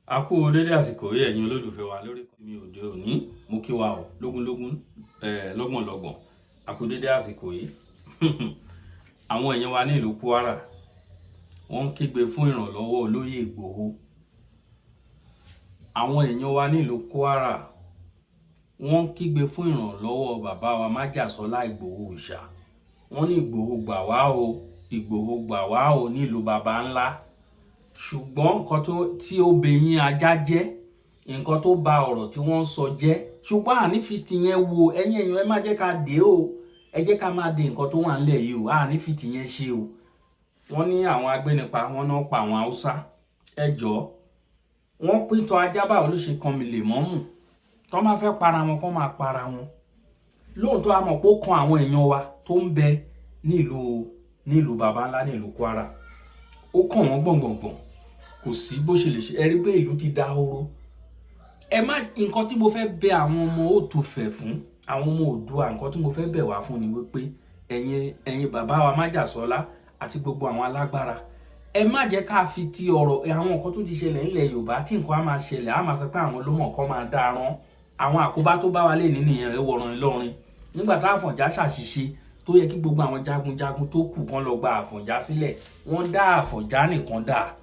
A kú dédé àsìkò yìí ẹ̀yin olólùfẹ́ wa lórí mi òde òní mo kí wa o lógúnlógún lọ́gbọ̀nlọ́gbọ̀n. A kú dédé àsìkò yìí. Àwọn èèyàn wa ní ìlú Kwara wọ́n ń kígbe fún ìrànlọ́wọ́ olóyè Ìgbòho. Àwọn èèyàn wa ní ìlú Kwara wọ́n ń kígbe fún ìrànlọ́wọ́ bàbá wa Májàsọ́lá Ìgbòho Òòṣà. Wọ́n ní Ìgbòho gbà wá o, Ìgbòho gbà wá o ní ìlú baba ńlá. Ṣùgbọ́n nǹkan tí ó bẹ̀yìn ajá jẹ́, nǹkan tó ba ọ̀rọ̀ tí wọ́n ń sọ jẹ́. Ṣùgbọ́n àní fi ti yẹn wo ẹ̀yin èèyàn, ẹ má jẹ́ ká dé o. Ẹ jẹ́ ká máa dé nǹkan tó wà nílẹ̀ yìí o. Àní fi ti yẹn ṣe o. Wọ́n ní àwọn agbénipa wọn náà pa àwọn Haúsá. Ẹ jọ̀ọ́, wọ́n pín tọ́ ajá báwo ló ṣe kan mi lè mọ́mù. Tọ́ máa fẹ́ para wọn kọ́ máa para wọn. Lóòótọ́ a mọ̀ pé ó kan àwọn èèyàn wa tó ń bẹ nílùú baba ńlá nílùú Kwara. Ó kàn wọ́n gbọ̀ngbọ̀ngbọ̀n. Kò sí bó ṣe lè ṣe, ẹ rí pé ìlú ti dahoro. Nǹkan tí mo fẹ́ bẹ àwọn ọmọ òtò fẹ̀ fún, àwọn ọmọ Oòduà, nǹkan tí mo fẹ́ bẹ̀ wá fún ni wípé ẹ̀yin bàbá wa Májàsọ́lá àti gbogbo àwọn alágbára, ẹ má jẹ́ ká fi ti ọ̀rọ̀ àwọn nǹkan tó ti ṣẹlẹ̀ nílẹ̀ Yorùbá tí nǹkan á máa ṣẹlẹ̀ á máa sọ pé àwọn ló mọ̀ kọ́ máa dáràn. Àwọn àkóbá tó bá wa lè ní nìyẹn ẹ wọ̀ràn Ìlọrin. Nígbà tá Àfọ̀njá ṣàṣìṣe tó yẹ kí gbogbo àwọn jagunjagun tó kù kan lọ gba Àfọ̀njá sílẹ̀, wọ́n dá Àfọ̀njá nìkan dà.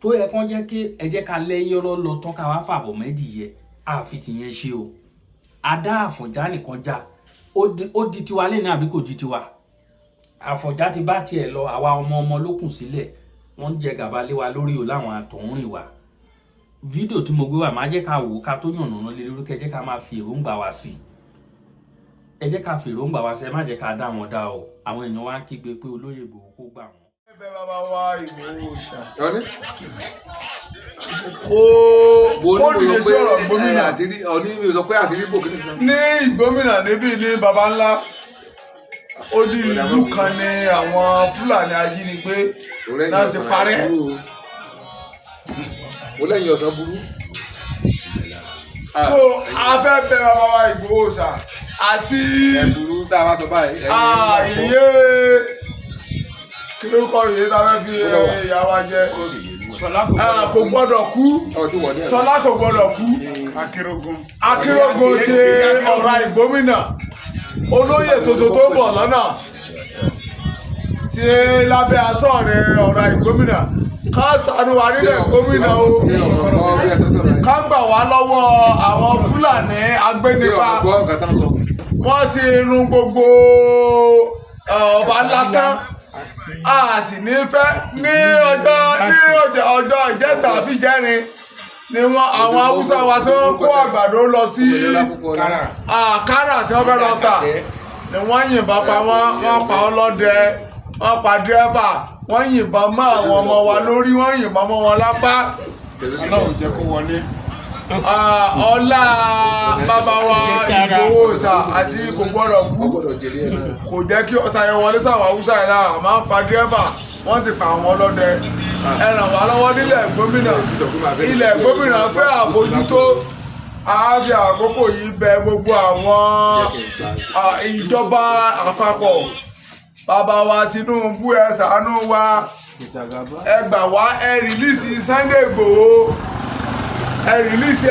Tó yẹ kán jẹ́ kí ẹ jẹ́ ká lẹ́yìn ọ̀rọ̀ lọ tán ká wá fàbọ̀ méjì yẹ àfi tìyẹn ṣe o. A dá Àfọ̀njá nìkan jà. Ó di tiwa lẹ́nu àbí kò di tiwa? Àfọ̀njá ti bá tiẹ̀ lọ, àwa ọmọ ló kù sílẹ̀. Wọ́n ń jẹ gàba lé wa lórí o láwọn àtọ̀húnrìn wa. Fídíò tí mo gbé wá máa jẹ́ ká wò ká tó yànnàná lé lórí, kẹ́ jẹ́ ká máa fi èròǹgbà wa sí. Ẹ jẹ́ ká fi èròǹgbà wa sí, ẹ má jẹ́ ká dá wọn dá o. Àwọn èèyàn wa ń kígbe pé olóyè Ìgbòho kó gbà wọ́n. Ẹ̀bẹ̀ bàbá wa Ìgbòho Òòṣà. Kó dìde sí ọ̀rọ̀ gómìnà. Ọ̀ní mi ò sọ pé àṣírí bò kíni kan. Ní ìgbómìnà níbí ní baba ńlá, ó di ìlú kan ní àwọn Fúlàní ajínigbé náà ti parẹ́. Mo lẹ́yìn ọ̀sán burú. So a fẹ́ bẹ̀ bàbá wa Ìgbòho Òòṣà àti ẹ̀bùrú tá a bá sọ báyìí. iye kí ló kọ iye tá a fẹ́ fi ìyá wa jẹ. Kò gbọ́dọ̀ kú. Ṣọlá kò gbọ́dọ̀ kú. Akérògùn ti ọ̀rọ̀ ìgbómìnà. Olóyè tuntun tó ń bọ̀ lọ́nà ti lábẹ́ asọ́ọ̀rẹ́ ọ̀rọ̀ ìgbómìnà. Ká ṣàánú wa nílẹ̀ gómìnà o. Ká gbà wá lọ́wọ́ àwọn Fúlàní agbénipa. Wọ́n ti run gbogbo ọba ńlá tán. A sì ní fẹ́ ní ọjọ́ ìjẹta àbí ìjẹrin ni àwọn Haúsá wa tó kó àgbàdo lọ sí Kárà tí wọ́n fẹ́ lọ tà ni wọ́n yìnbọn pa wọ́n pa ọlọ́dẹ, wọ́n pa dírẹ́fà, wọ́n yìnbọn mọ́ àwọn ọmọ wa lórí, wọ́n yìnbọn mọ́ wọn lápá. Ọlọ́run jẹ́ kó wọlé. Ọlá bàbá wa Ìgbòho Òòṣà àti kò gbọ́dọ̀ kú kò jẹ́ kí ọ̀tá yẹn wọlé sáwọn Haúsá yẹn náà. Máa ń pa dírẹ́fà, wọ́n sì pa àwọn ọlọ́dẹ. Ẹ ràn wá lọ́wọ́ nílẹ̀ gómìnà. Ilẹ̀ gómìnà fẹ́ àbójútó. A fi àkókò yìí bẹ̀ gbogbo àwọn ìjọba àpapọ̀. Bàbá wa Tinubu, ẹ ṣàánú wa, ẹ gbà wá, ẹ rìlíìsì Sunday Ìgbòho. Ẹ rìlíìsì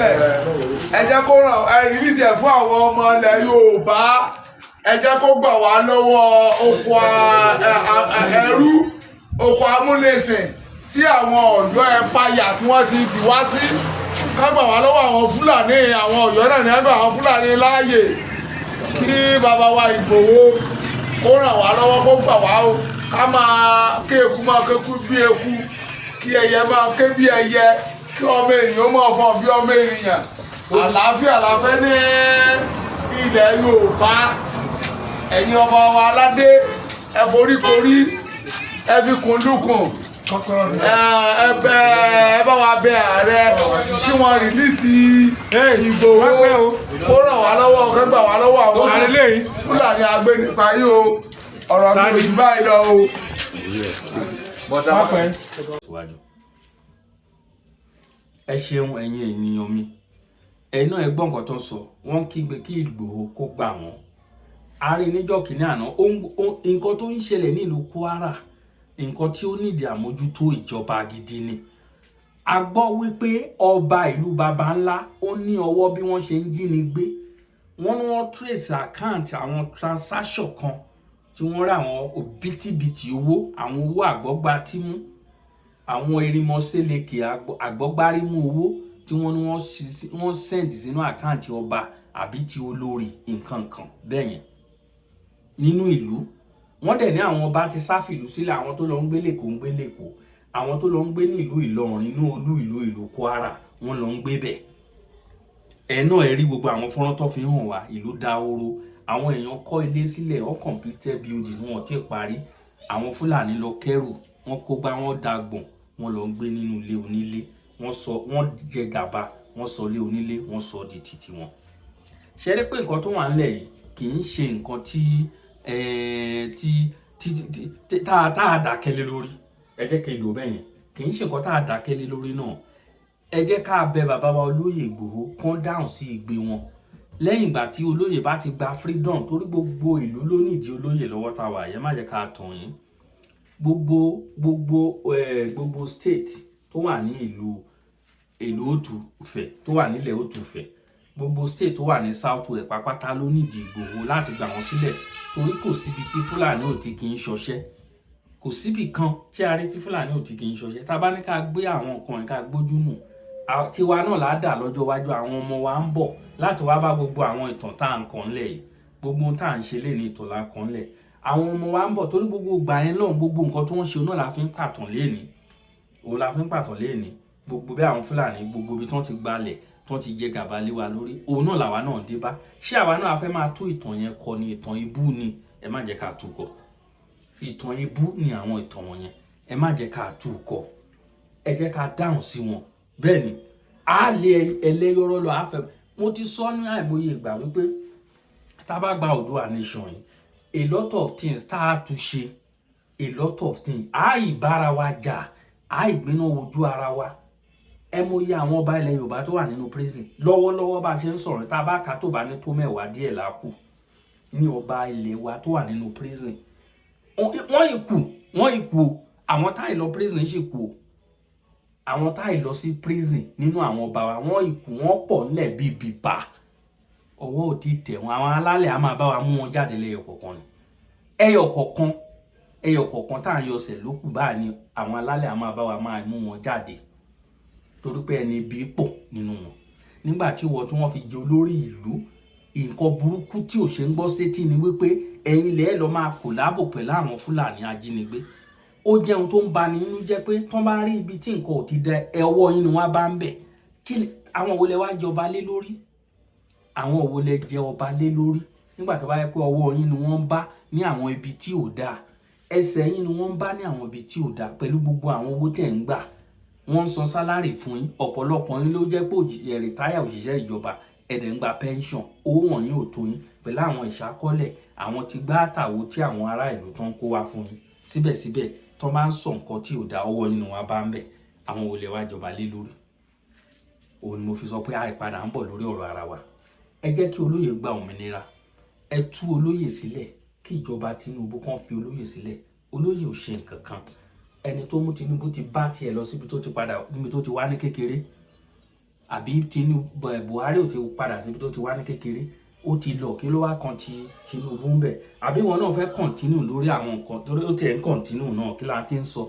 ẹ jẹ́ kó ràn, ẹ rìlíìsì ẹ fún àwọn ọmọ ilẹ̀ Yorùbá. Ẹ jẹ́ kó gbà wá lọ́wọ́ oko ẹrú, oko amúnisìn tí àwọn Ọ̀yọ́ ẹ̀páyà tí wọ́n ti fi wá sí. Ká gbà wá lọ́wọ́ àwọn Fúlàní, àwọn Ọ̀yọ́ náà ní ẹ̀dọ̀ àwọn Fúlàní láàyè. Kí bàbá wa Ìgbòho kó ràn wá lọ́wọ́, kó gbà wá o. Ká máa ké eku máa ké kú bí eku, kí ẹyẹ máa ké bí ẹyẹ, kí ọmọ ènìyàn máa fọ́n bí ọmọ ènìyàn. Àlàáfíà la fẹ́ ní ilẹ̀ Yorùbá. Ẹ̀yin ọba wa aládé, ẹ foríkorí, ẹ fi kùndùkùn. Ẹ bá wa bẹ̀ ààrẹ kí wọ́n rìlíìsì Ìgbòho, kó ràn wá lọ́wọ́, kó gbà wá lọ́wọ́ àwọn Fúlàní agbénipa yìí o. Ọ̀rọ̀ mi ò jù báyìí lọ o. Ẹ ṣeun ẹ̀yin ènìyàn mi. Ẹ̀yin náà ẹ gbọ́ nǹkan tó sọ. Wọ́n kígbe kí Ìgbòho kó gbà wọ́n. A rí níjọ́ kìíní àná nǹkan tó ń ṣẹlẹ̀ nílùú Kwara, nǹkan tí ó nídìí àmójútó ìjọba gidi ni. a gbọ́ wípé ọba ìlú baba ńlá ó ní ọwọ́ bí wọ́n ṣe ń jí ni gbé. Wọ́n ní wọ́n trace account àwọn transaction kan tí wọ́n rí àwọn òbítíbitì owó, àwọn owó àgbọ́gbá tímú, àwọn erimọ́sẹ́lẹ̀kẹ̀ àgbọ́gbárímú owó tí wọ́n ní wọ́n send sínú account ọba àbí ti olórí nǹkan kan bẹ́yẹn nínú ìlú. Wọ́n dẹ̀ ní àwọn ọba ti sáfìlú sílẹ̀, àwọn tó lọ ń gbé lẹ́kọ̀ọ́ ń gbé lẹ́kọ̀ọ́, àwọn tó lọ ń gbé ní ìlú Ìlọrin inú ìlú Kwara wọ́n lọ ń gbé bẹ̀. Ẹ náà ẹ rí gbogbo àwọn fọ́nrán tó fi hàn wá, ìlú dahoro, àwọn èèyàn kọ́ ilé sílẹ̀, all completed building wọn ti parí, àwọn Fúlàní lọ kẹ́rù, wọ́n kó gbá wọn dàgbọ̀n, wọ́n lọ ń gbé nínú ilé onílé, wọ́n jẹ gàba, wọ́n sọ ilé onílé, wọ́n sọ di títí wọn. Ṣé rí pé nǹkan tó wà ńlẹ̀ yìí kì í ṣe nǹkan tá a dákẹ́lé lórí. Ẹ jẹ́ kí n lò bẹ́yẹn, kì í ṣe nǹkan tá a dákẹ́lé lórí náà. Ẹ jẹ́ ká bẹ bàbá wa olóyè Ìgbòho kán dáhùn sí igbe wọn lẹ́yìn ìgbà tí olóyè bá ti gba freedom, torí gbogbo ìlú ló nídìí olóyè lọ́wọ́ tá a wà yẹn, má jẹ́ ká tàn yín. Gbogbo state tó wà ní ìlú Òtùfẹ̀ tó wà nílẹ̀ Òtùfẹ̀, gbogbo state tó wà ní south west pápátá ló nídìí Ìgbòho láti gbà wọ́n sílẹ̀, torí kò síbi tí Fúlàní ò ti kì í ṣọṣẹ́, kò síbi kan tí a rí tí Fúlàní ò ti kì í ṣọṣẹ́. Tá bá ní ká gbé àwọn nǹkan ká gbójú nù, tiwa náà ládà lọ́jọ́ iwájú, àwọn ọmọ wa ń bọ̀ láti wá bá gbogbo àwọn ìtàn tá à ń kàn lẹ̀ yìí, gbogbo ohun tá à ń ṣe lé ní ìtàn la kàn lẹ̀, àwọn ọmọ wa ń bọ̀, torí gbogbo ìgbà yẹn náà gbogbo nǹkan tó ń ṣe náà la fi ń pàtàn léèní, òun la fi ń pàtàn léèní, gbogbo bí àwọn Fúlàní gbogbo ibi tán ti gbalẹ̀ tán ti jẹ gàba lé wa lórí, òun náà làwa náà dé bá. Ṣé àwa náà fẹ́ máa tú ìtàn yẹn kọ ni? Ìtàn ibú ni, ẹ má jẹ́ ká tú kọ. Ìtàn ibú ni àwọn ìtàn wọ̀nyẹn, ẹ má jẹ́ ká tú kọ, ẹ jẹ́ ká dáhùn sí wọn. Bẹ́ẹ̀ ni a lè ẹlẹ́yọrọ́ lọ àfẹ́. Mo ti sọ ní àìmọye ìgbà wípé tá bá gba Oòduà nation yìí, a lot of things tá a tún ṣe, a lot of things a ìbára wa jà, a ìgbéná wojú ara wa. Ẹ mọye àwọn ọba ilẹ̀ Yorùbá tó wà nínú prison lọ́wọ́lọ́wọ́ bá ṣe ń sọ̀rọ̀, tá bá ka tó bá ní tó mẹ́wàá díẹ̀ lákù ní ọba ilẹ̀ wa tó wà nínú prison. Wọ́n ikú àwọn táì lọ prison sì kú, àwọn táì lọ sí prison nínú àwọn ọba wa wọ́n ikú, wọ́n pọ̀ nílẹ̀ bíi bíbá, ọwọ́ ò tí tẹ̀ wọ́n. Àwọn alálẹ̀ á máa bá wa mú wọn jáde lẹ́yọ kọ̀ọ̀kan ni, ẹyọ kọ̀ọ̀kan tá à ń yọsẹ̀ ló kù báà ni àwọn alálẹ̀ á máa bá wa máa mú wọn jáde, torí pé ẹni bí pọ̀ nínú wọn. Nígbà tí wọ́n tí wọ́n fi jẹ olórí ìlú, nǹkan burúkú tí ò ṣe ń gbọ́ sétí ni wípé ẹ̀yin lẹ́ẹ̀ lọ máa kòlábò pẹ̀lú àwọn Fúlàní ajínigbé. Ó jẹ́ ohun tó ń bani nínú jẹ́ pé tán bá rí ibi tí nǹkan ò ti dẹ ẹwọ́ yín ni wọ́n bá ń bẹ̀. Àwọn wo lẹ wá jẹ ọba lé lórí? Àwọn wo lẹ jẹ ọba lé lórí nígbà tó bá yẹ pé ọwọ́ yín ni wọ́n ń bá ní àwọn ibi tí ò dáa, ẹsẹ̀ yín ni wọ́n ń bá ní àwọn ibi tí ò dáa, pẹ̀lú gbogbo àwọn owó tẹ̀ ń gbà, wọ́n ń san sálárì fún yín, ọ̀pọ̀lọpọ̀ yín ló jẹ́ pé rìtáyà òṣìṣẹ́ ìjọba, ẹ̀dẹ̀ ń gba pension, owó wọ̀nyí ò tó yín, pẹ̀lú àwọn ìṣákọ́lẹ̀, àwọn ti gbá àtàwọ̀ tí àwọn ará ìlú tán kó wá fún yín. Síbẹ̀síbẹ̀ tó bá ń sọ nǹkan tí ò dáa, ọwọ́ yín ni wọ́n bá ń bẹ̀. Àwọn wo lẹ wá jọba lé lórí? Òun ni mo fi sọ pé àìpadà ń bọ̀ lórí ọ̀rọ̀ ara wa. Ẹ jẹ́ kí olóyè gba òmìnira, ẹ tú olóyè sílẹ̀, kí ìjọba Tinubu kan fi olóyè sílẹ̀. Olóyè ò ṣe nǹkan kan, ẹni tó mú Tinubu ti bá tiẹ̀ lọ síbi tó ti padà, níbi tó ti wá ní kékeré, àbí Buhari ò ti padà síbi tó ti wá ní kékeré, ó ti lọ, kí ló wá kan ti Tinubu ń bẹ̀? Àbí wọn náà fẹ́ kọ̀ntínú lórí àwọn nǹkan, torí ó tiẹ̀ ń kọ̀ntínú náà, kí la ti ń sọ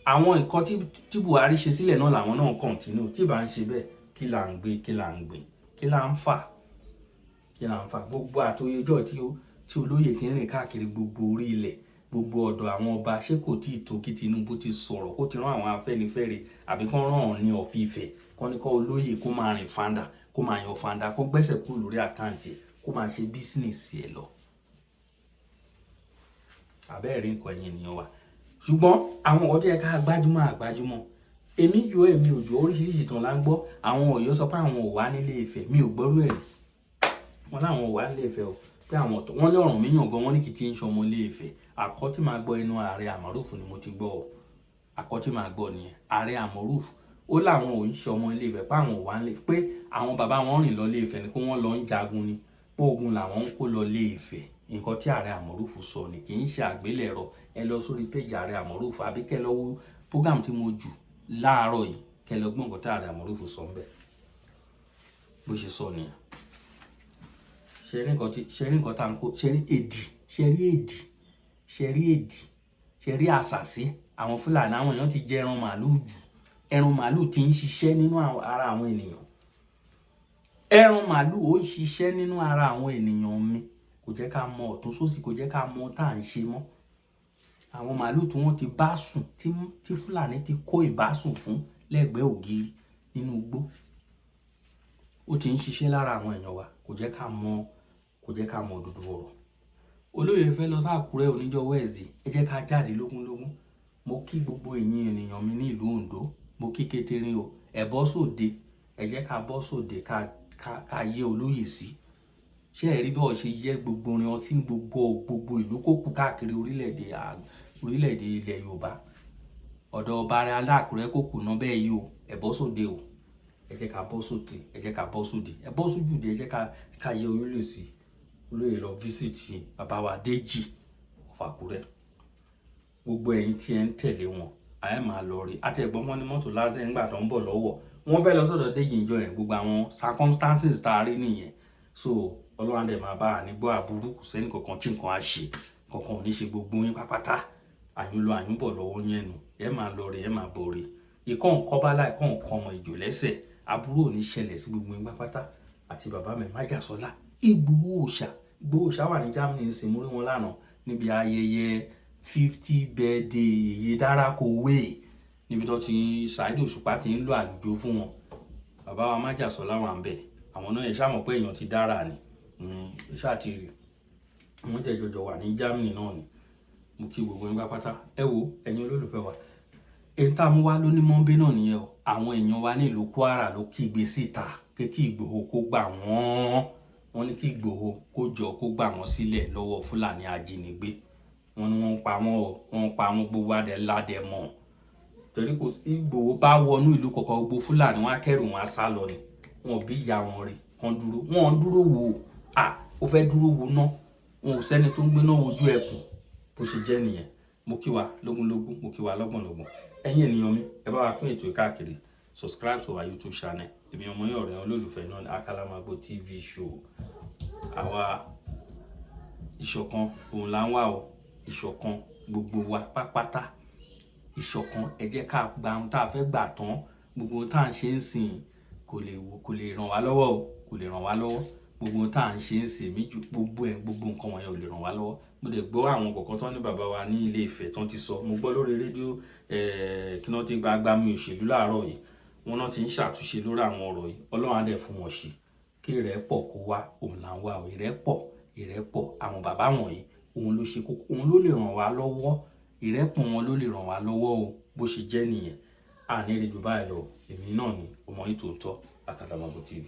àwọn nǹkan tí Buhari ṣe sílẹ̀ náà làwọn náà kọ̀ntínú. Tí bá ń ṣe bẹ́ẹ̀, kí là ń gbé, kí là ń gbé, kí là ń fà, kí là ń fà? Gbogbo àtòyéjọ́ tí olóyè ti ń rìn káàkiri gbogbo orí ilẹ̀, gbogbo ọ̀dọ̀ àwọn ọba, ṣé kò tí ì tó kí Tinubu ti sọ̀rọ̀, kó ti rán àwọn Afẹ́nifẹ́re àbí kán rán Ọọ̀ni of Ifẹ̀, kán ní kọ́ olóyè kó máa rìn fanda, kó máa yan fanda, kó gbẹ́sẹ̀ kúrò lórí àkáǹtì, kó máa ṣe bísínẹ̀sì ẹ̀ lọ. Àbẹ́ẹ̀rí nǹkan ẹ̀yin ènìyàn wa. Ṣùgbọ́n àwọn ọ̀dọ́ yẹ ká gbájúmọ́. Èmi òjò oríṣiríṣi tán la ń gbọ́. Àwọn Ọ̀yọ́ sọ pé àwọn ò wá nílé Ifẹ̀, mi ò gbọ́rú ẹ̀. Wọ́n láwọn ò wá nílé Ifẹ̀ o, pé àwọn ọ̀tọ̀ wọ́n ní Ọ̀rànmíyàn gan, wọ́n ní kì í ti ń ṣọmọ ilé Ifẹ̀. Àkọ́tí máa gbọ́ inú Ààrẹ Àmọ̀rúfù ni mo ti gbọ́ o. Àkọ́tí máa gbọ́ nìyẹn. Ààrẹ Àmọ̀rúfù ó láwọn ò ń ṣọmọ ilé Ifẹ̀, pé àwọn ò wá nílé, pé àwọn bàbá wọn rìn lọ ilé Ifẹ̀ ni, pé wọ́n lọ ń jagun ni, pé ogun làwọn ń kó lọ ilé Ifẹ̀. Nǹkan tí Ààrẹ Àmọ̀rúfù sọ ni, kì í ṣe àgbélẹ̀rọ. Ẹ lọ sórí péjì Ààrẹ Àmọ̀rúfù àbí kẹ́ lọ wo program tí mo jù láàárọ̀ yìí, kẹlẹ́gbọ́n nǹkan tá ààrẹ àmọ́rúfù sọ ń bẹ̀ bó ṣe sọ nìyẹn. ṣe rí nǹkan tá à ń kó ṣe rí èdì ṣe rí àṣàsí àwọn Fúlàní àwọn èèyàn ti jẹ ẹran màálù jù. Ẹran màálù ti ń ṣiṣẹ́ nínú ara àwọn ènìyàn. Ẹran màálù ó ń ṣiṣẹ́ nínú ara àwọn ènìyàn mi, kò jẹ́ ká mọ ọ̀tún sósì, kò jẹ́ ká mọ tá à ń ṣe mọ́. Àwọn màálù tí wọ́n ti bá sùn tí Fúlàní ti kó ìbásùn fún lẹ́gbẹ̀ẹ́ ògiri nínú igbó, ó ti ń ṣiṣẹ́ lára àwọn èèyàn wa, kò jẹ́ ká mọ òdodo ọ̀rọ̀. Olóyè fẹ́ lọ sí Àkúrẹ́ oníjọ́ Wednesday, ẹ jẹ́ ká jáde lógúnlógún. Mo kí gbogbo ẹ̀yin ènìyàn mi ní ìlú Oǹdó, mo kí kékeré o, ẹ bọ́ sóde, ẹ jẹ́ ká bọ́ sóde ká yẹ olóyè sí. Ṣé ẹ rí bí wọ́n ṣe yẹ gbogbo orin ọtí ní gbogbo ìlú kókù káàkiri orílẹ̀-èdè ilẹ̀ Yorùbá. Ọ̀dọ̀ ọba rẹ̀ Aláàkúrẹ́ kókù náà bẹ́ẹ̀ yìí o, ẹ bọ́ sóde o, ẹ jẹ́ ká bọ́ sóde, ẹ jẹ́ ká bọ́ sóde, ẹ bọ́ sójúde, ẹ jẹ́ ká yẹ olóyè sí. Olóyè lọ fíṣítì bàbá wa Déjì of Àkúrẹ́. Gbogbo ẹ̀yin tí ẹ ń tẹ̀lé wọn, àyè máa lọ rí. Àti ẹ̀gbọ́n wọn ní mọ́tò lásán nígbà tó ń bọ̀ lọ́wọ́. Wọ́n fẹ́ lọ sọ́dọ̀ Déjì ìjọ yẹn, gbogbo àwọn circumstances tá a rí nìyẹn. So Ọlọ́run dẹ̀ máa bá a ní gbọ́ àbúrú, kò sẹ́ni kankan tí nǹkan á ṣe, kankan ò ní ṣe gbogbo yín pápátá. Àyùnlọ àyùnbọ̀ lọ́wọ́ yẹn nu, ẹ máa lọ rí, ẹ máa bọ̀ rí. Ìkọ́ nǹkan bá láì kọ́ nǹkan ọmọ ìjò lẹ́sẹ̀, àbúrò ò ní ṣẹlẹ̀ sí gbogbo yín pápátá. Àti bàbá mi Májàsọ́lá, Ìgbòho Òòṣà wà ní Germany ń sìn, mo rí wọn lánàá níbi ayẹyẹ 50 birthday Yèyé Dára Kowé, níbi tó ti Saheed Òṣùpá ti ń lo àlùjọ fún wọn. Bàbá wa Májàsọ́lá wà ń bẹ̀, àwọn náà ẹ ṣá mọ̀ pé èèyàn ti dára ni, ẹ ṣá ti rí. Wọ́n jẹ́ jọjọ wà ní Germany náà ni. Mo kí gbogbo yín pápátá. Ẹ wo ẹ̀yin olólùfẹ́ wa, èyí tá a mú wá lóní mọ́ńbé náà nìyẹn o. Àwọn èèyàn wa ní ìlú Kwara ló kígbe síta pé kí Ìgbòho kó gbà wọ́n. Wọ́n ní kí Ìgbòho kó jọ kó gbà wọ́n sílẹ̀ lọ́wọ́ Fúlàní ajínigbé. Wọ́n ní wọ́n ń pa wọ́n o, wọ́n ń pa wọ́n gbogbo ládẹ mọ́. Torí kò sí Ìgbòho bá wọnú ìlú kọ̀ọ̀kan gbogbo Fúlàní wọn á kẹ́rù wọn á sá lọ ni. Wọn ò bí ìyá wọn rí kan dúró. Wọn ń dúró wò ó. Ó fẹ́ dúró wò ná. Wọn ò sẹ́ni tó ń gbé náà wojú ẹkùn. Bó ṣe jẹ́ nìyẹn. Mo kí wa lógúnlógún, mo kí wa lọ́gbọ̀nlọ́gbọ̀n. Ẹ̀yin ènìyàn mi, ẹ bá wa pín ètò káàkiri. Subscribe to our YouTube channel. Èmi ọmọ yín ọ̀rẹ́ olólùfẹ́ náà ní Akálámágbó TV show. Àwa ìṣọ̀kan òun là ń wà o. Ìṣọ̀kan gbogbo wa pápátá. Ìṣọ̀kan ẹ jẹ́ ká gba ohun tá a fẹ́ gbà tán. Gbogbo ohun tá à ń ṣe ń sìn kò lè ràn wá lọ́wọ́ o. Kò lè ràn wá lọ́wọ́. Gbogbo ohun tá à ń ṣe ń sìn gbogbo nǹkan wọ̀nyẹn ò lè ràn wá lọ́wọ́. Mo dẹ̀ gbọ́ àwọn kọ̀ọ̀kan tó ní bàbá wa ní Ilé Ifẹ̀ tó ti sọ. Mo gbọ́ lórí rédíò kí wọ́n ti gba agbami òṣèlú láàárọ̀ yìí. Wọ́n náà ti ń ṣàtúnṣe lórí àwọn ọ̀rọ̀ yìí. Ọlọ́run á dẹ̀ fún wọn ṣe. Kí ìrẹ́pọ̀ kó wá, òun là ń wá o. Ìrẹ́pọ̀ àwọn bàbá wọ̀nyí, òun ló ṣe kókó, òun ló lè ràn wá lọ́wọ́. Ìrẹ́pọ̀ wọn ló lè ràn wá lọ́wọ́ o. Bó ṣe jẹ́ nìyẹn. Àní rí jù báyìí lọ. Èmi náà ni ọmọ yín tòótọ́, Akálámágbó TV.